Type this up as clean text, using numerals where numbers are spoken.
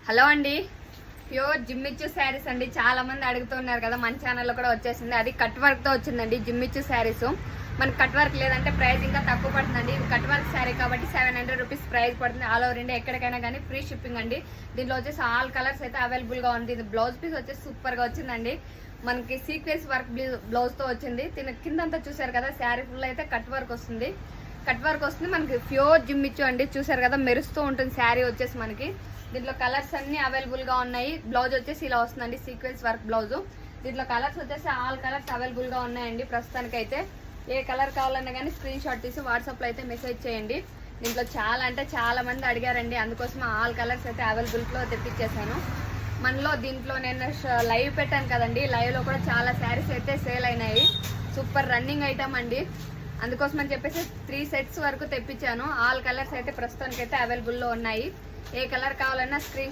Hello అండి, pure జిమ్మిచ్చు saris అండి. చాలా మంది అడుగుతున్నారు కదా, మన ఛానల్లో కూడా వచ్చేసింది. అది కట్ వర్క్ తో వచ్చిందండి జిమ్మిచ్చు శారీస్. మనకి కట్ వర్క్ లేదంటే ప్రైస్ ఇంకా తక్కువ పడుతుందండి. ఇది కట్ వర్క్ శారీ కాబట్టి 700 రూపీస్ ప్రైస్ పడుతుంది. ఆల్ ఓవర్ ఇండియా ఎక్కడికైనా కానీ ఫ్రీ షిప్పింగ్ అండి. దీంట్లో వచ్చేసి ఆల్ కలర్స్ అయితే అవైలబుల్ గా ఉంది. ఇది బ్లౌజ్ పీస్ వచ్చేసి సూపర్ గా వచ్చిందండి. మనకి సీక్వెన్స్ వర్క్ బ్లౌజ్ తో వచ్చింది. కిందంతా చూసారు కదా, శారీ ఫుల్ అయితే కట్ వర్క్ వస్తుంది. మనకి ప్యూర్ జిమ్మిచ్చు అండి. చూసారు కదా, మెరుస్తూ ఉంటుంది శారీ వచ్చేసి. మనకి దీంట్లో కలర్స్ అన్ని అవైలబుల్ గా ఉన్నాయి. బ్లౌజ్ వచ్చేసి ఇలా వస్తుందండి, సీక్వెన్స్ వర్క్ బ్లౌజ్. దీంట్లో కలర్స్ వచ్చేసి ఆల్ కలర్స్ అవైలబుల్ గా ఉన్నాయండి. ప్రస్తుతానికి అయితే ఏ కలర్ కావాలన్నా కానీ స్క్రీన్ షాట్ తీసి వాట్సాప్ లో అయితే మెసేజ్ చేయండి. దీంట్లో చాలా మంది అడిగారండి, అందుకోసం ఆల్ కలర్స్ అయితే అవైలబుల్ లో తెప్పించేసాను. దీంట్లో నేను లైవ్ పెట్టాను కదండి, లైవ్ లో కూడా చాలా శారీస్ అయితే సేల్ అయినాయి. సూపర్ రన్నింగ్ ఐటమ్ అండి. అందుకోసం అని చెప్పేసి 3 సెట్స్ వరకు తెప్పించాను. ఆల్ కలర్స్ అయితే ప్రస్తుతానికి అయితే అవైలబుల్ లో ఉన్నాయి. ఏ కలర్ కావాలన్నా స్క్రీన్